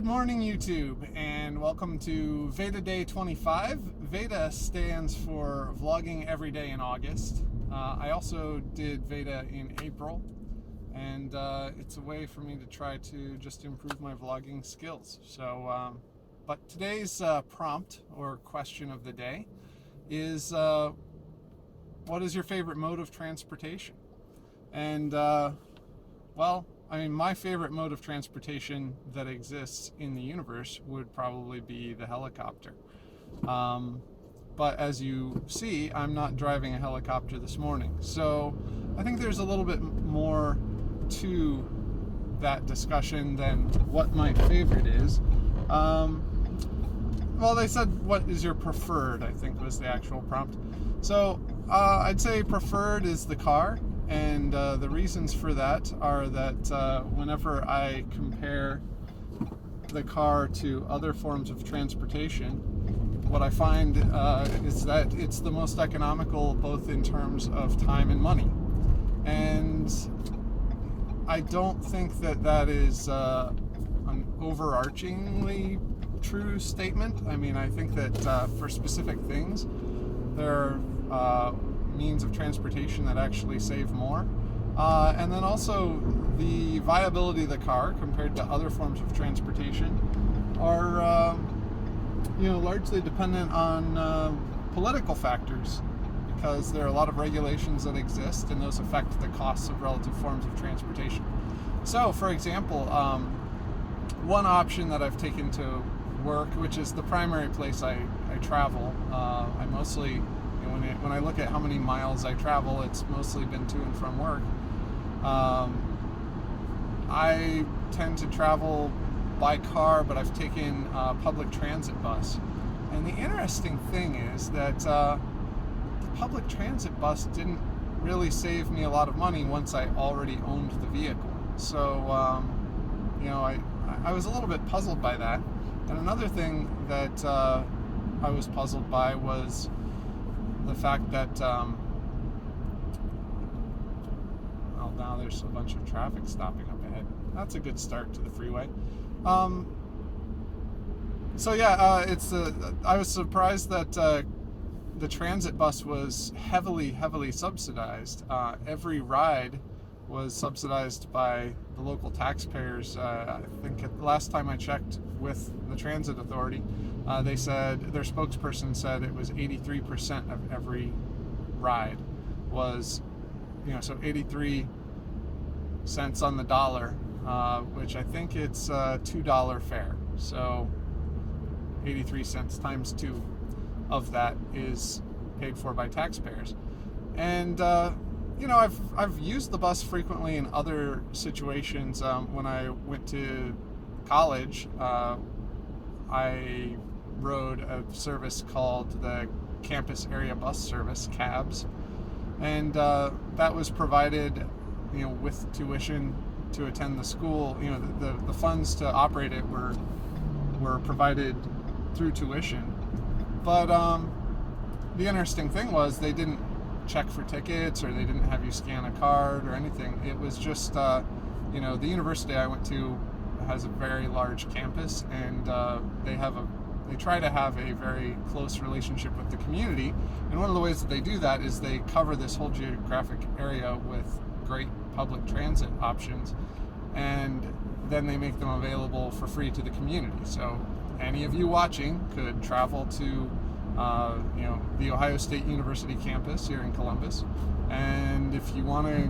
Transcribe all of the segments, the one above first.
Good morning, YouTube, and welcome to VEDA Day 25. VEDA stands for Vlogging Every Day in August. I also did VEDA in April, and it's a way for me to try to just improve my vlogging skills. But today's prompt or question of the day is, what is your favorite mode of transportation? And, my favorite mode of transportation that exists in the universe would probably be the helicopter. But as you see, I'm not driving a helicopter this morning. So I think there's a little bit more to that discussion than what my favorite is. They said, what is your preferred, I think was the actual prompt. So I'd say preferred is the car. And the reasons for that are that whenever I compare the car to other forms of transportation, what I find is that it's the most economical, both in terms of time and money. And I don't think that that is an overarchingly true statement. I mean, I think that for specific things, there are means of transportation that actually save more. And then also the viability of the car compared to other forms of transportation are largely dependent on political factors, because there are a lot of regulations that exist and those affect the costs of relative forms of transportation. So for example, one option that I've taken to work, which is the primary place I travel, I mostly, when I look at how many miles I travel, it's mostly been to and from work. I tend to travel by car, but I've taken a public transit bus. And the interesting thing is that the public transit bus didn't really save me a lot of money once I already owned the vehicle. So, I was a little bit puzzled by that. And another thing that I was puzzled by was the fact that, now there's a bunch of traffic stopping up ahead. That's a good start to the freeway. I was surprised that the transit bus was heavily subsidized. Every ride was subsidized by the local taxpayers. I think last time I checked with the transit authority, they said, their spokesperson said it was 83% of every ride was, so 83 cents on the dollar, which I think it's $2 fare. So 83 cents times 2 of that is paid for by taxpayers. And I've used the bus frequently in other situations. When I went to college, I rode a service called the Campus Area Bus Service, CABS, and that was provided, with tuition to attend the school. The funds to operate it were provided through tuition. But the interesting thing was they didn't check for tickets, or they didn't have you scan a card or anything. It was just, the university I went to has a very large campus, and they try to have a very close relationship with the community. And one of the ways that they do that is they cover this whole geographic area with great public transit options, and then they make them available for free to the community. So any of you watching could travel to the Ohio State University campus here in Columbus, and if you want to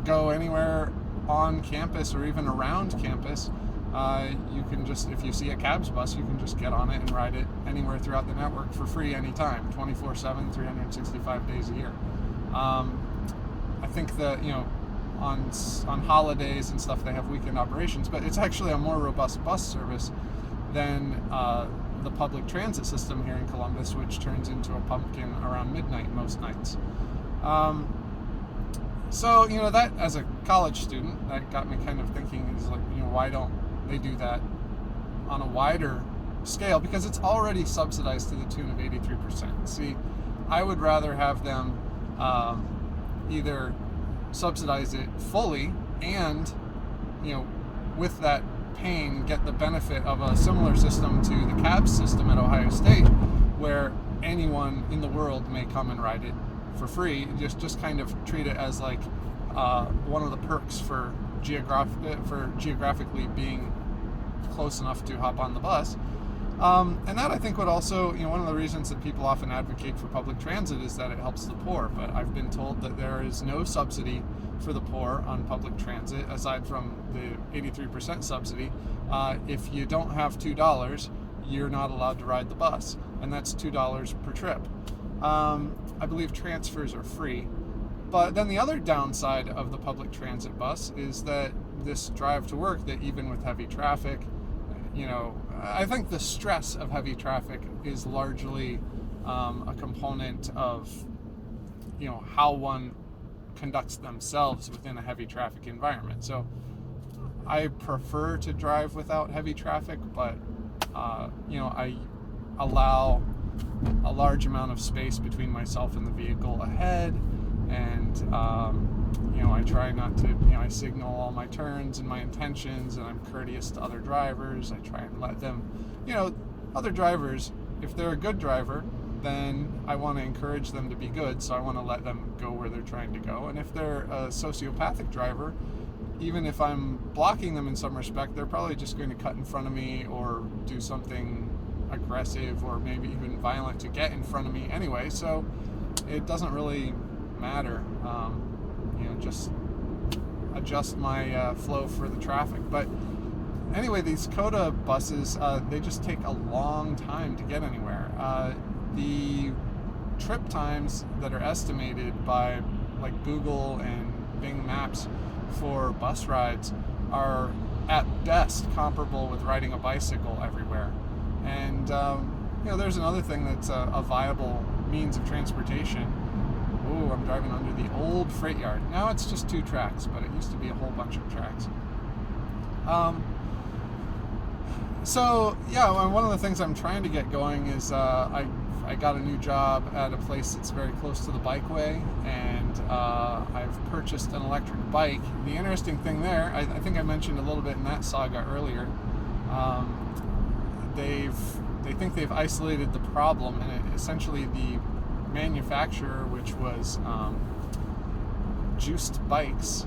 go anywhere on campus or even around campus, you can just, if you see a CABS bus, you can just get on it and ride it anywhere throughout the network for free anytime, 24/7, 365 days a year. I think that, on holidays and stuff, they have weekend operations, but it's actually a more robust bus service than the public transit system here in Columbus, which turns into a pumpkin around midnight most nights. That, as a college student, that got me kind of thinking, is like, why don't they do that on a wider scale? Because it's already subsidized to the tune of 83%. See, I would rather have them either subsidize it fully and, with that pain get the benefit of a similar system to the CABS system at Ohio State, where anyone in the world may come and ride it for free. Just kind of treat it as like one of the perks for geographically being close enough to hop on the bus. And that, I think, would also, one of the reasons that people often advocate for public transit is that it helps the poor. But I've been told that there is no subsidy for the poor on public transit, aside from the 83% subsidy. If you don't have $2, you're not allowed to ride the bus, and that's $2 per trip. I believe transfers are free. But then the other downside of the public transit bus is that this drive to work, that even with heavy traffic, I think the stress of heavy traffic is largely a component of, how one conducts themselves within a heavy traffic environment. So I prefer to drive without heavy traffic, but, I allow a large amount of space between myself and the vehicle ahead, and I try not to, I signal all my turns and my intentions, and I'm courteous to other drivers. I try and let them, other drivers, if they're a good driver, then I want to encourage them to be good, so I want to let them go where they're trying to go. And if they're a sociopathic driver, even if I'm blocking them in some respect, they're probably just going to cut in front of me or do something aggressive or maybe even violent to get in front of me anyway, so it doesn't really matter. Just adjust my flow for the traffic. But anyway, these CODA buses, they just take a long time to get anywhere. The trip times that are estimated by like Google and Bing Maps for bus rides are at best comparable with riding a bicycle everywhere. And there's another thing that's a viable means of transportation. Ooh, I'm driving under the old freight yard. Now it's just 2 tracks, but it used to be a whole bunch of tracks. One of the things I'm trying to get going is I got a new job at a place that's very close to the bikeway, and I've purchased an electric bike. The interesting thing there, I think I mentioned a little bit in that saga earlier, they think they've isolated the problem, and essentially the manufacturer, which was Juiced Bikes,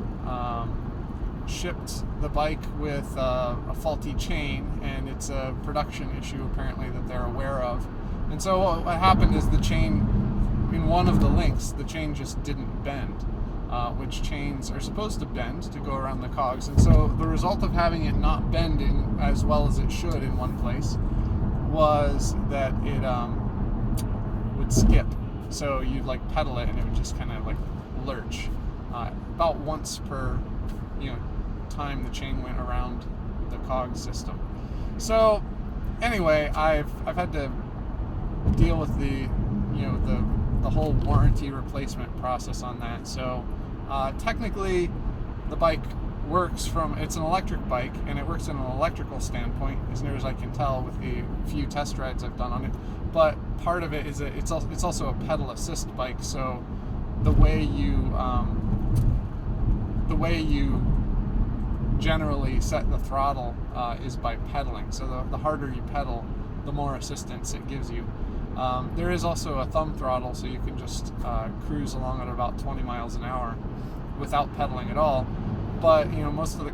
shipped the bike with a faulty chain, and it's a production issue apparently that they're aware of. And so what happened is the chain, in one of the links, the chain just didn't bend, which chains are supposed to bend to go around the cogs. And so the result of having it not bending as well as it should in one place was that it would skip. So you'd like pedal it and it would just kind of like lurch about once per time the chain went around the cog system. So anyway, I've had to deal with the whole warranty replacement process on that. So technically the bike works it's an electric bike, and it works in an electrical standpoint as near as I can tell with the few test rides I've done on it. But part of it is that it's also a pedal assist bike, so the way you generally set the throttle is by pedaling. So the harder you pedal, the more assistance it gives you. There is also a thumb throttle, so you can just cruise along at about 20 miles an hour without pedaling at all. But most of the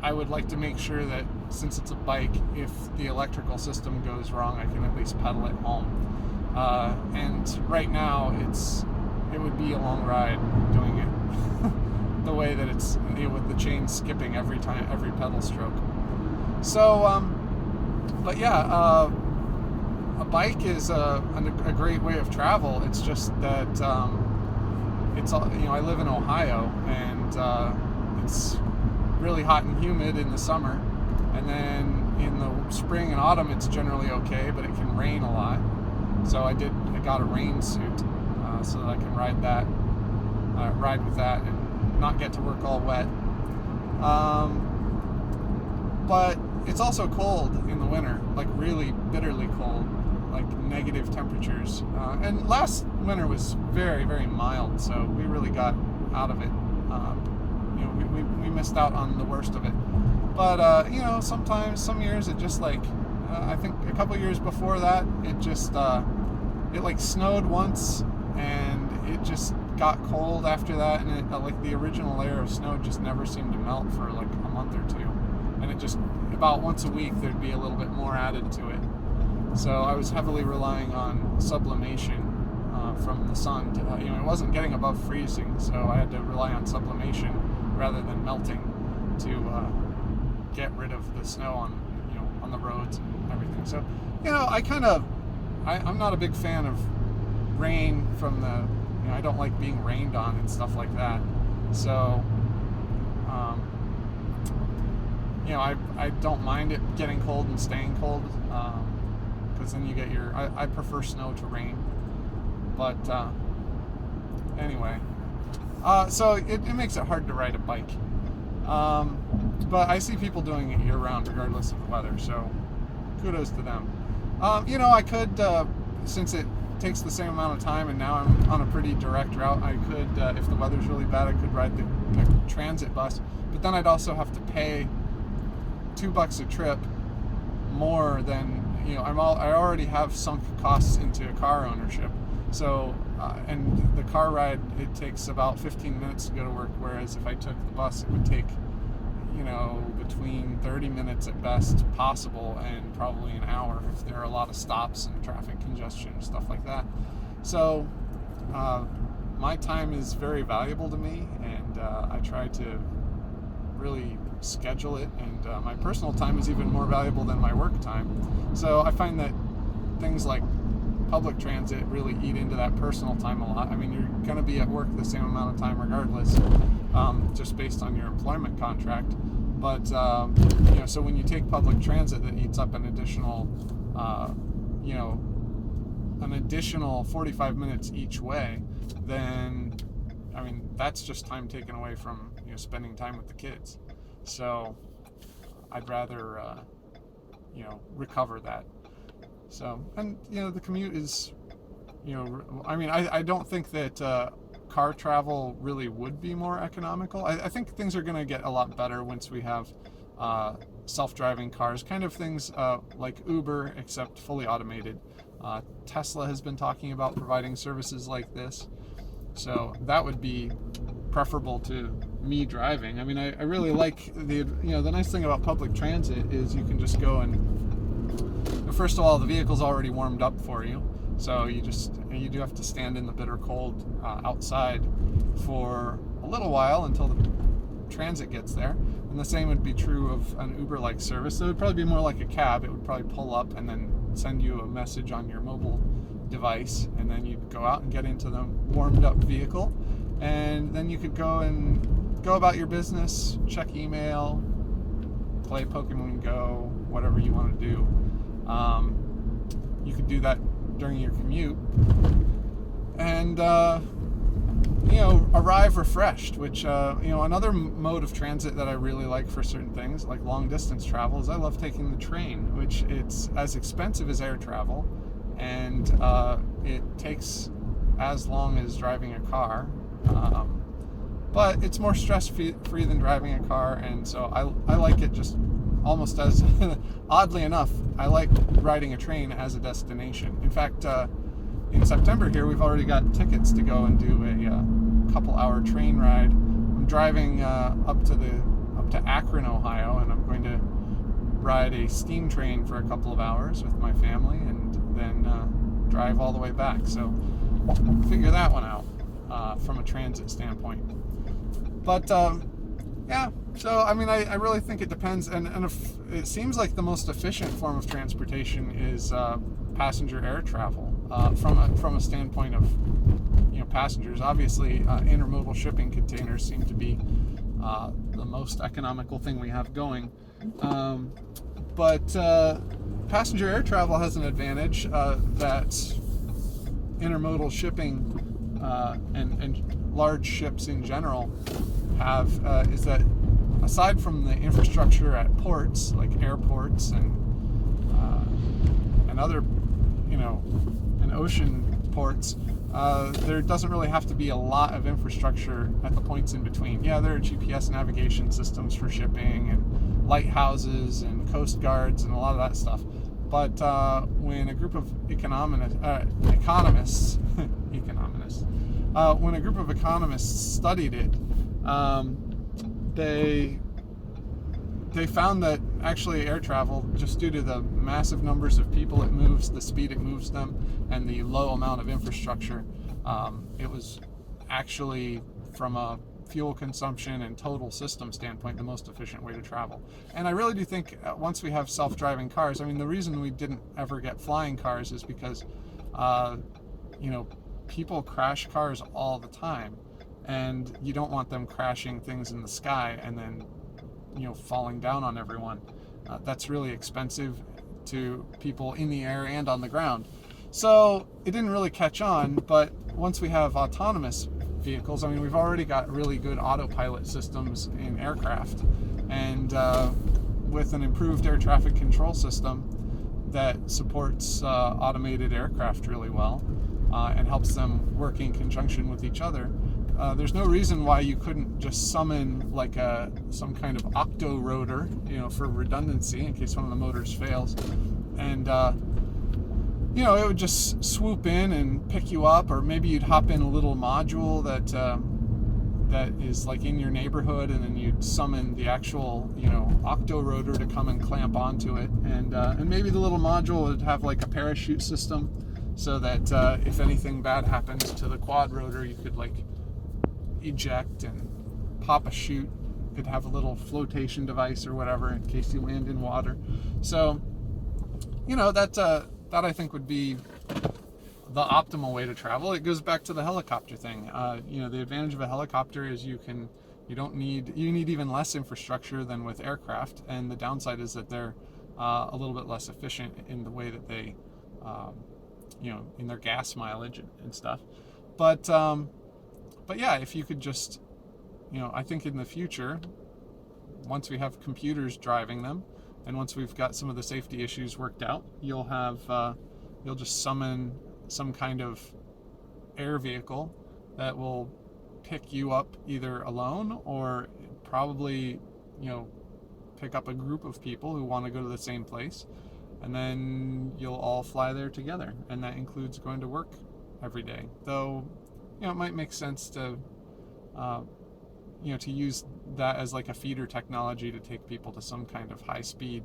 I would like to make sure that since it's a bike, if the electrical system goes wrong, I can at least pedal it home. And right now, it would be a long ride doing it the way that it's with the chain skipping every pedal stroke. So, a bike is a great way of travel. It's just that I live in Ohio, and it's really hot and humid in the summer, and then in the spring and autumn it's generally okay, but it can rain a lot. So I got a rain suit so that I can ride with that and not get to work all wet. But it's also cold in the winter, like really bitterly cold, like negative temperatures. And last winter was very, very mild, so we really got out of it. We missed out on the worst of it. But sometimes, some years it just like, I think a couple years before that, it just it like snowed once, and it just got cold after that, and it like the original layer of snow just never seemed to melt for like a month or two, and it just about once a week there'd be a little bit more added to it. So I was heavily relying on sublimation from the sun. It wasn't getting above freezing, so I had to rely on sublimation rather than melting to get rid of the snow on the roads and everything. So I'm not a big fan of rain from the. I don't like being rained on and stuff like that. So I don't mind it getting cold and staying cold, because then you get I prefer snow to rain. But anyway, so it makes it hard to ride a bike. But I see people doing it year-round regardless of the weather, so kudos to them. I could, since it takes the same amount of time and now I'm on a pretty direct route, I could, if the weather's really bad, I could ride the transit bus, but then I'd also have to pay $2 a trip more than, I already have sunk costs into car ownership. So, and the car ride, it takes about 15 minutes to go to work, whereas if I took the bus, it would take, between 30 minutes at best possible and probably an hour if there are a lot of stops and traffic congestion and stuff like that. So, my time is very valuable to me, and I try to really schedule it, and my personal time is even more valuable than my work time. So I find that things like public transit really eat into that personal time a lot. I mean, you're going to be at work the same amount of time regardless, just based on your employment contract. But, so when you take public transit that eats up an additional 45 minutes each way, then, I mean, that's just time taken away from, spending time with the kids. So I'd rather, recover that. So, and, the commute is, I don't think that car travel really would be more economical. I think things are going to get a lot better once we have self-driving cars, kind of things like Uber, except fully automated. Tesla has been talking about providing services like this. So that would be preferable to me driving. I mean, I really like the nice thing about public transit is you can just go and, first of all, the vehicle's already warmed up for you, so you do have to stand in the bitter cold outside for a little while until the transit gets there. And the same would be true of an Uber-like service. So it would probably be more like a cab. It would probably pull up and then send you a message on your mobile device, and then you'd go out and get into the warmed up vehicle, and then you could go about your business, check email, play Pokemon Go, whatever you want to do. You could do that during your commute, and arrive refreshed, which another mode of transit that I really like for certain things, like long distance travel, is I love taking the train, which it's as expensive as air travel, and it takes as long as driving a car, but it's more stress-free than driving a car, and so I like it just almost as, oddly enough, I like riding a train as a destination. In fact, in September here, we've already got tickets to go and do a couple-hour train ride. I'm driving up to Akron, Ohio, and I'm going to ride a steam train for a couple of hours with my family, and then drive all the way back. So figure that one out from a transit standpoint. But yeah, so I mean, I really think it depends, and if it seems like the most efficient form of transportation is passenger air travel from a standpoint of passengers. Obviously, intermodal shipping containers seem to be the most economical thing we have going, but passenger air travel has an advantage that intermodal shipping and large ships in general have, is that aside from the infrastructure at ports like airports and other and ocean ports, there doesn't really have to be a lot of infrastructure at the points in between. Yeah, there are GPS navigation systems for shipping and lighthouses and coast guards and a lot of that stuff. But when a group of economists, when a group of economists studied it, they found that actually air travel, just due to the massive numbers of people it moves, the speed it moves them, and the low amount of infrastructure, it was actually, from a fuel consumption and total system standpoint, the most efficient way to travel. And I really do think once we have self-driving cars, I mean, the reason we didn't ever get flying cars is because, people crash cars all the time, and you don't want them crashing things in the sky and then, falling down on everyone. That's really expensive to people in the air and on the ground. So it didn't really catch on, but once we have autonomous vehicles, I mean, we've already got really good autopilot systems in aircraft, and with an improved air traffic control system that supports automated aircraft really well and helps them work in conjunction with each other, there's no reason why you couldn't just summon like some kind of octorotor, for redundancy in case one of the motors fails, and it would just swoop in and pick you up, or maybe you'd hop in a little module that is like in your neighborhood, and then you'd summon the actual, octorotor to come and clamp onto it, and maybe the little module would have like a parachute system, so that if anything bad happens to the quad rotor, you could like eject and pop a chute. Could have a little flotation device or whatever in case you land in water. So, that I think would be the optimal way to travel. It goes back to the helicopter thing. The advantage of a helicopter is you need even less infrastructure than with aircraft, and the downside is that they're a little bit less efficient in the way that they, in their gas mileage and stuff. But yeah, if you could just, I think in the future, once we have computers driving them, and once we've got some of the safety issues worked out, you'll just summon some kind of air vehicle that will pick you up either alone, or probably, pick up a group of people who want to go to the same place, and then you'll all fly there together, and that includes going to work every day. Though, it might make sense to to use that as like a feeder technology to take people to some kind of high speed,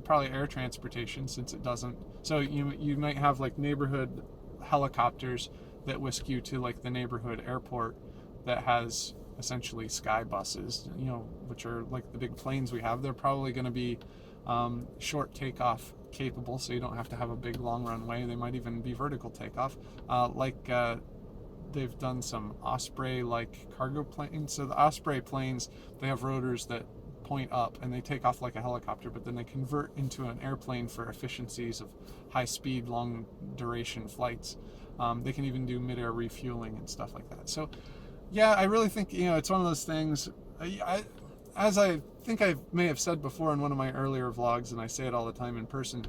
probably air transportation, since it doesn't. So you might have like neighborhood helicopters that whisk you to like the neighborhood airport that has essentially sky buses, which are like the big planes we have. They're probably going to be short takeoff capable, so you don't have to have a big long runway. They might even be vertical takeoff, they've done some Osprey-like cargo planes. So the Osprey planes, they have rotors that point up and they take off like a helicopter, but then they convert into an airplane for efficiencies of high-speed, long-duration flights. They can even do mid-air refueling and stuff like that. So, yeah, I really think, it's one of those things. As I think I may have said before in one of my earlier vlogs, and I say it all the time in person,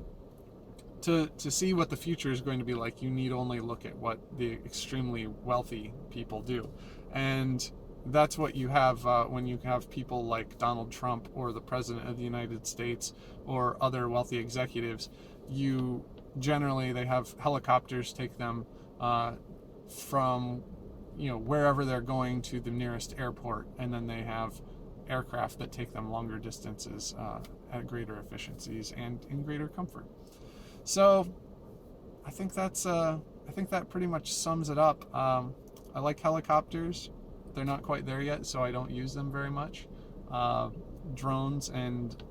to see what the future is going to be like, you need only look at what the extremely wealthy people do. And that's what you have when you have people like Donald Trump or the President of the United States or other wealthy executives. They have helicopters take them from wherever they're going to the nearest airport, and then they have aircraft that take them longer distances at greater efficiencies and in greater comfort. So I think that pretty much sums it up. I like helicopters. They're not quite there yet, so I don't use them very much. Drones and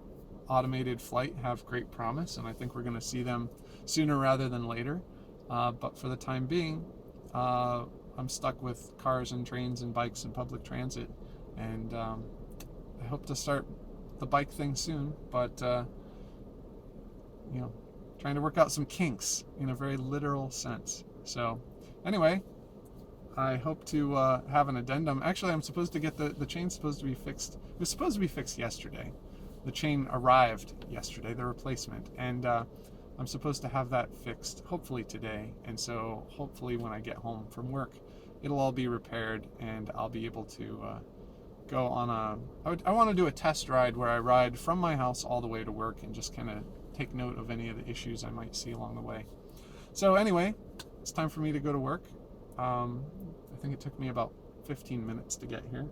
automated flight have great promise, and I think we're going to see them sooner rather than later. But for the time being, I'm stuck with cars and trains and bikes and public transit, and I hope to start the bike thing soon, but trying to work out some kinks in a very literal sense. So anyway, I hope to have an addendum. Actually, I'm supposed to get the chain's supposed to be fixed. It was supposed to be fixed yesterday. The chain arrived yesterday, the replacement, and I'm supposed to have that fixed hopefully today. And so hopefully when I get home from work, it'll all be repaired and I'll be able to go on I want to do a test ride where I ride from my house all the way to work and just kind of take note of any of the issues I might see along the way. So anyway, it's time for me to go to work. I think it took me about 15 minutes to get here.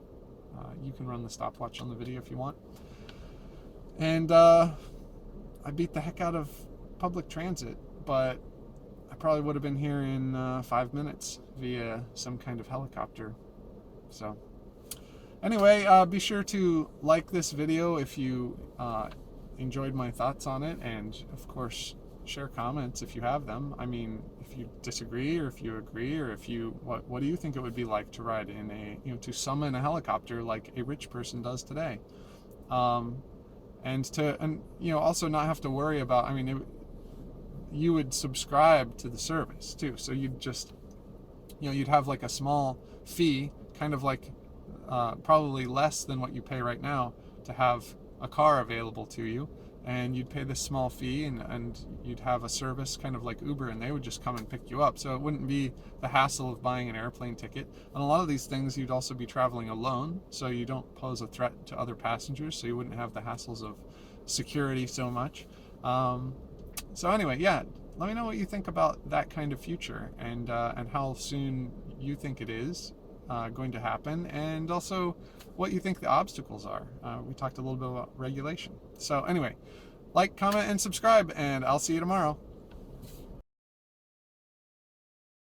You can run the stopwatch on the video if you want. And I beat the heck out of public transit, but I probably would have been here in 5 minutes via some kind of helicopter. So anyway, be sure to like this video if you enjoyed my thoughts on it, and of course share comments if you have them. I mean, if you disagree or if you agree, or if you what do you think it would be like to ride in a to summon a helicopter like a rich person does today, and also not have to worry about, I mean, you would subscribe to the service too, so you'd just you'd have like a small fee, kind of like probably less than what you pay right now to have a car available to you, and you'd pay this small fee, and you'd have a service kind of like Uber, and they would just come and pick you up. So it wouldn't be the hassle of buying an airplane ticket. On a lot of these things, you'd also be traveling alone, so you don't pose a threat to other passengers, so you wouldn't have the hassles of security so much. So anyway, yeah, let me know what you think about that kind of future, and how soon you think it is going to happen, and also what you think the obstacles are. We talked a little bit about regulation. So anyway, like, comment, and subscribe, and I'll see you tomorrow.